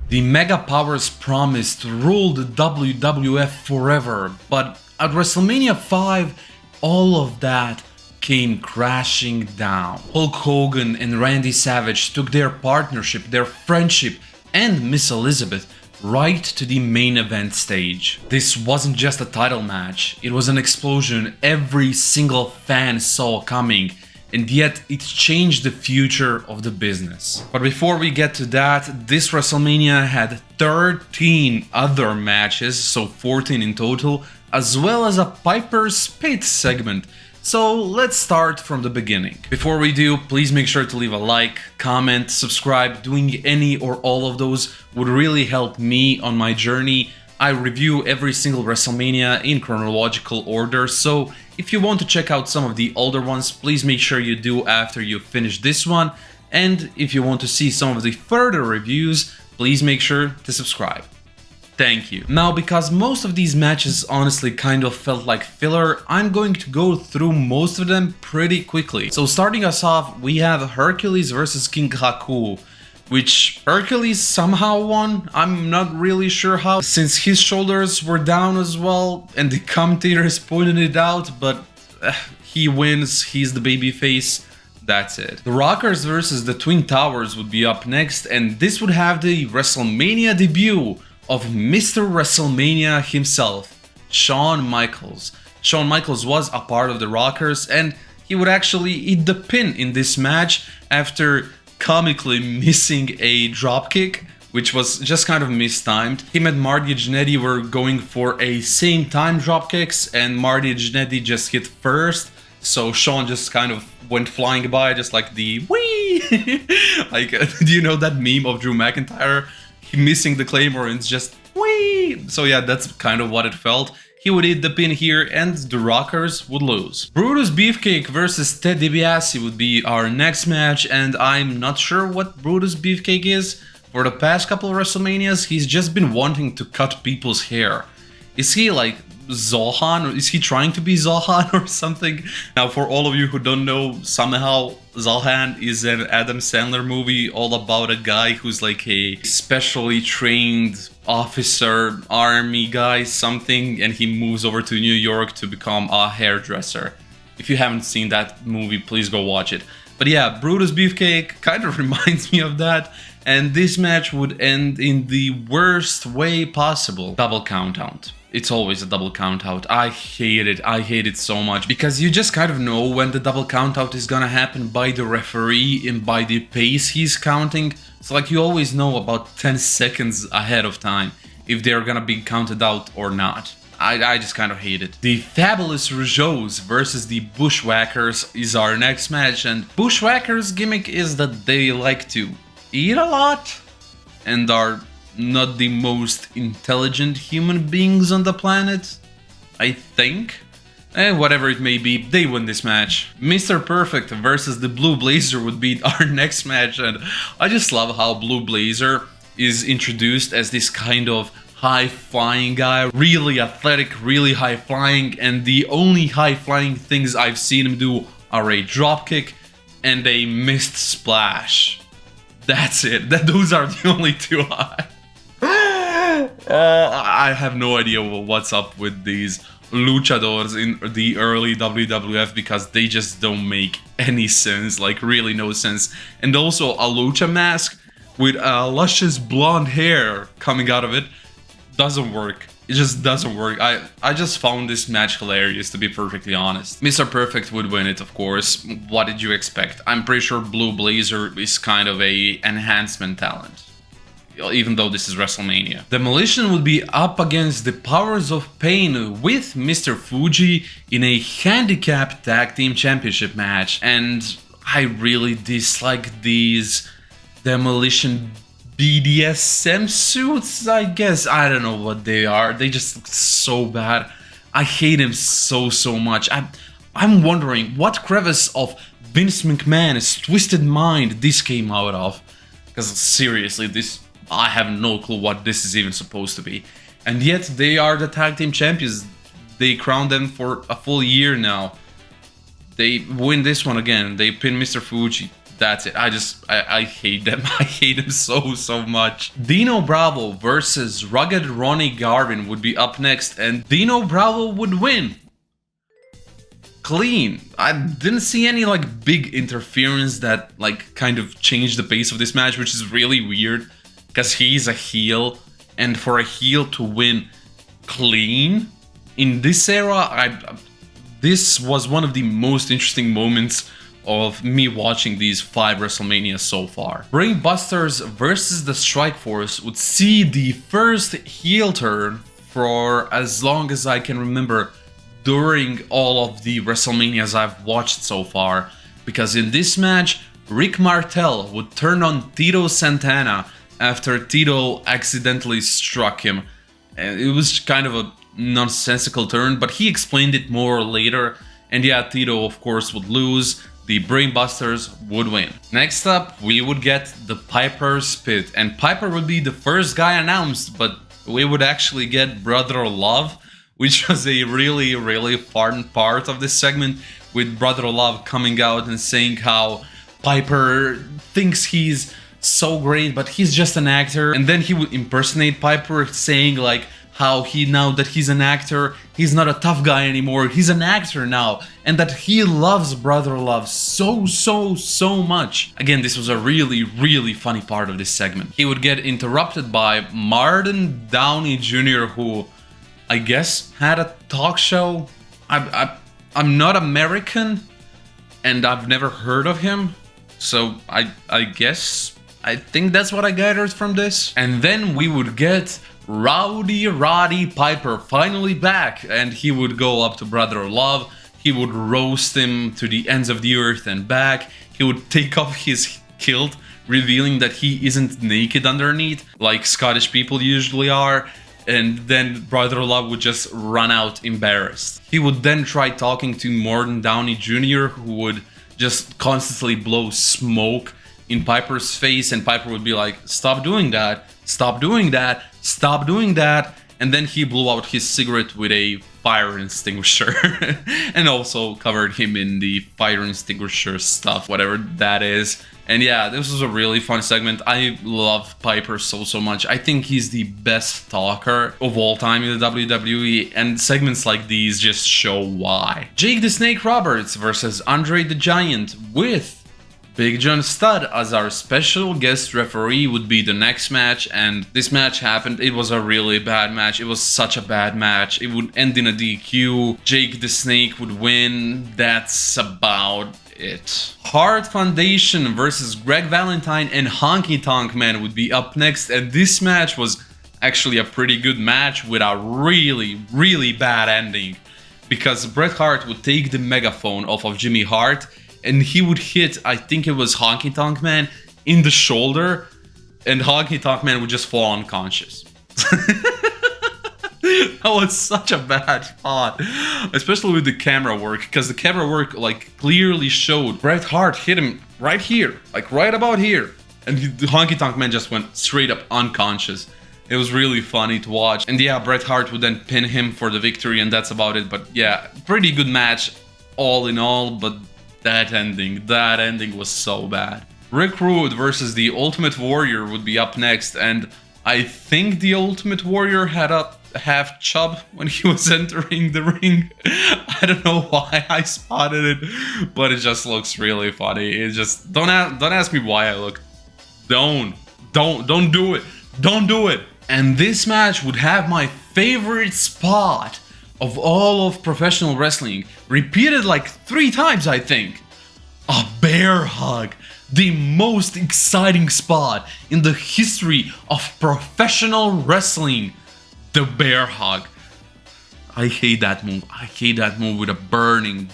The Mega Powers promised to rule the WWF forever, but at WrestleMania 5, all of that came crashing down. Hulk Hogan and Randy Savage took their partnership, their friendship, and Miss Elizabeth right to the main event stage. This wasn't just a title match, it was an explosion every single fan saw coming, and yet it changed the future of the business. But before we get to that, this WrestleMania had 13 other matches, so 14 in total, as well as a Piper's Pit segment. So let's start from the beginning. Before we do, please make sure to leave a like, comment, subscribe. Doing any or all of those would really help me on my journey. I review every single WrestleMania in chronological order, so if you want to check out some of the older ones, please make sure you do after you finish this one. And if you want to see some of the further reviews, please make sure to subscribe. Thank you. Now, because most of these matches honestly kind of felt like filler, I'm going to go through most of them pretty quickly. So starting us off, we have Hercules versus King Haku, which Hercules somehow won. I'm not really sure how, since his shoulders were down as well, and the commentators pointed it out, but he wins, he's the babyface. That's it. The Rockers versus the Twin Towers would be up next, and this would have the WrestleMania debut of Mr. WrestleMania himself, Shawn Michaels. Shawn Michaels was a part of the Rockers, and he would actually eat the pin in this match after comically missing a dropkick, which was just kind of mistimed. Him and Marty Jannetty were going for a same time dropkicks, and Marty Jannetty just hit first, so Shawn just kind of went flying by, just like the whee! Like, do you know that meme of Drew McIntyre? He missing the Claymore and it's just whee! So yeah, that's kind of what it felt. He would eat the pin here and the Rockers would lose. Brutus Beefcake versus Ted DiBiase would be our next match, and I'm not sure what Brutus Beefcake is. For the past couple of WrestleManias, he's just been wanting to cut people's hair. Is he like Zohan? Is he trying to be Zohan or something? Now, for all of you who don't know, somehow Zohan is an Adam Sandler movie all about a guy who's like a specially trained officer, army guy, something, and he moves over to New York to become a hairdresser. If you haven't seen that movie, please go watch it. But yeah, Brutus Beefcake kind of reminds me of that, and this match would end in the worst way possible. Double count out. It's always a double count out. I hate it so much, because you just kind of know when the double count out is gonna happen by the referee and by the pace he's counting. So like, you always know about 10 seconds ahead of time if they're gonna be counted out or not. I just kind of hate it. The Fabulous Rougeaus versus the Bushwhackers is our next match, and Bushwhackers' gimmick is that they like to eat a lot and are not the most intelligent human beings on the planet, I think. Whatever it may be, they win this match. Mr. Perfect versus the Blue Blazer would be our next match, and I just love how Blue Blazer is introduced as this kind of high-flying guy, really athletic, really high-flying, and the only high-flying things I've seen him do are a dropkick and a missed splash. That's it. Those are the only two I have no idea what's up with these luchadors in the early WWF, because they just don't make any sense, like really no sense. And also a lucha mask with luscious blonde hair coming out of it doesn't work. It just doesn't work. I just found this match hilarious, to be perfectly honest. Mr. Perfect would win it, of course. What did you expect? I'm pretty sure Blue Blazer is kind of a enhancement talent, even though this is WrestleMania. Demolition would be up against the Powers of Pain with Mr. Fuji in a handicap tag team championship match. And I really dislike these Demolition BDSM suits, I guess. I don't know what they are. They just look so bad. I hate him so much. I'm wondering what crevice of Vince McMahon's twisted mind this came out of. Because seriously, I have no clue what this is even supposed to be. And yet they are the tag team champions. They crowned them for a full year now. They win this one again. They pin Mr. Fuji. that's it. I hate them. I hate them so much. Dino Bravo versus Rugged Ronnie Garvin would be up next, and Dino Bravo would win. Clean. I didn't see any like big interference that like kind of changed the pace of this match, which is really weird because he's a heel, and for a heel to win clean in this era, this was one of the most interesting moments of me watching these 5 WrestleManias so far. Brainbusters versus the Strikeforce would see the first heel turn for as long as I can remember during all of the WrestleManias I've watched so far, because in this match, Rick Martel would turn on Tito Santana after Tito accidentally struck him. And it was kind of a nonsensical turn, but he explained it more later, and yeah, Tito of course would lose. The Brainbusters would win. Next up, we would get the Piper's Pit, and Piper would be the first guy announced, but we would actually get Brother Love, which was a really fun part of this segment, with Brother Love coming out and saying how Piper thinks he's so great, but he's just an actor, and then he would impersonate Piper, saying like how now that he's an actor, he's not a tough guy anymore, he's an actor now, and that he loves Brother Love so much. Again, this was a really funny part of this segment. He would get interrupted by Martin Downey Jr., who I guess had a talk show. I'm not American, and I've never heard of him, so I guess I think that's what I gathered from this. And then we would get Rowdy Roddy Piper finally back, and he would go up to Brother Love, he would roast him to the ends of the earth and back, he would take off his kilt, revealing that he isn't naked underneath, like Scottish people usually are, and then Brother Love would just run out embarrassed. He would then try talking to Martin Downey Jr., who would just constantly blow smoke in Piper's face, and Piper would be like, stop doing that, stop doing that, stop doing that, and then he blew out his cigarette with a fire extinguisher and also covered him in the fire extinguisher stuff, whatever that is. And yeah, this was a really fun segment. I love Piper so much. I think he's the best talker of all time in the WWE, and segments like these just show why. Jake the Snake Roberts versus Andre the Giant, with Big John Studd as our special guest referee, would be the next match, and this match happened. It was a really bad match. It was such a bad match. It would end in a DQ. Jake the Snake would win. That's about it. Heart Foundation versus Greg Valentine and Honky Tonk Man would be up next, and this match was actually a pretty good match with a really bad ending, because Bret Hart would take the megaphone off of Jimmy Hart and he would hit, I think it was Honky Tonk Man, in the shoulder, and Honky Tonk Man would just fall unconscious. That was such a bad spot, especially with the camera work, because the camera work like clearly showed Bret Hart hit him right here, like right about here, and the Honky Tonk Man just went straight up unconscious. It was really funny to watch, and yeah, Bret Hart would then pin him for the victory, and that's about it. But yeah, pretty good match all in all, but that ending was so bad. Rick Rude versus the Ultimate Warrior would be up next, and I think the Ultimate Warrior had a half chub when he was entering the ring. I don't know why I spotted it, but it just looks really funny. It just don't ask me why I look. Don't do it. Don't do it. And this match would have my favorite spot of all of professional wrestling, repeated like 3 times, I think. A bear hug. The most exciting spot in the history of professional wrestling. The bear hug. I hate that move. I hate that move with a burning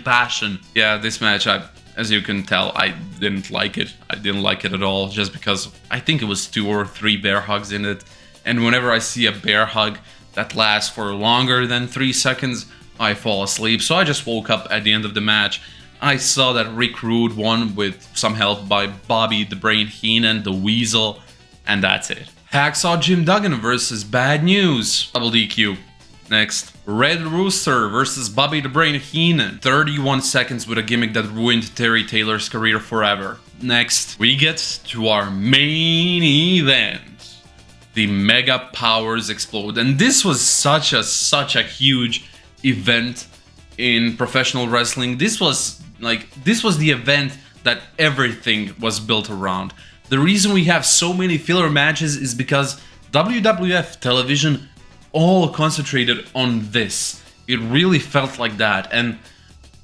passion. Yeah, this match, as you can tell, I didn't like it. I didn't like it at all, just because I think it was 2 or 3 bear hugs in it. And whenever I see a bear hug that lasts for longer than 3 seconds, I fall asleep. So I just woke up at the end of the match. I saw that Rick Rude won with some help by Bobby the Brain Heenan, the Weasel, and that's it. Hacksaw Jim Duggan versus Bad News. Double DQ. Next, Red Rooster versus Bobby the Brain Heenan. 31 seconds with a gimmick that ruined Terry Taylor's career forever. Next, we get to our main event. The Mega Powers explode. And this was such a huge event in professional wrestling. This was the event that everything was built around. The reason we have so many filler matches is because WWF television all concentrated on this. It really felt like that. And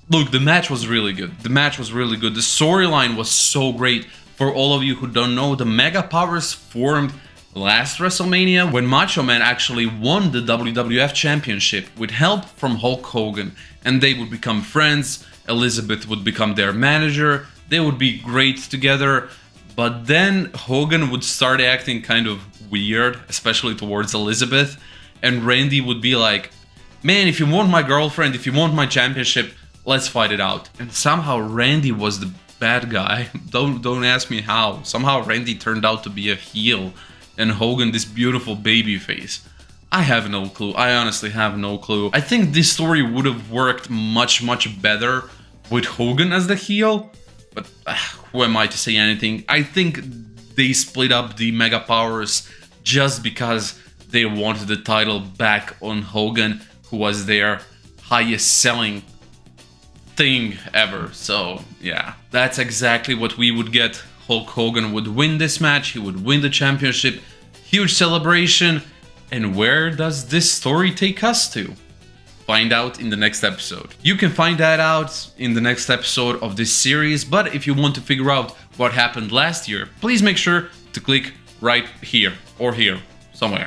look, the match was really good. The storyline was so great. For all of you who don't know, the Mega Powers formed last WrestleMania when Macho Man actually won the WWF Championship with help from Hulk Hogan. And they would become friends. Elizabeth would become their manager. They would be great together. But then Hogan would start acting kind of weird, especially towards Elizabeth. And Randy would be like, man, if you want my girlfriend, if you want my championship, let's fight it out. And somehow Randy was the bad guy. Don't ask me how. Somehow Randy turned out to be a heel and Hogan this beautiful baby face. I have no clue. I honestly have no clue. I think this story would have worked much better with Hogan as the heel. But who am I to say anything? I think they split up the Mega Powers just because they wanted the title back on Hogan, who was their highest selling thing ever. So yeah, that's exactly what we would get. Hulk Hogan would win this match, he would win the championship, huge celebration. And where does this story take us to? Find out in the next episode. You can find that out in the next episode of this series, but if you want to figure out what happened last year, please make sure to click right here or here, somewhere.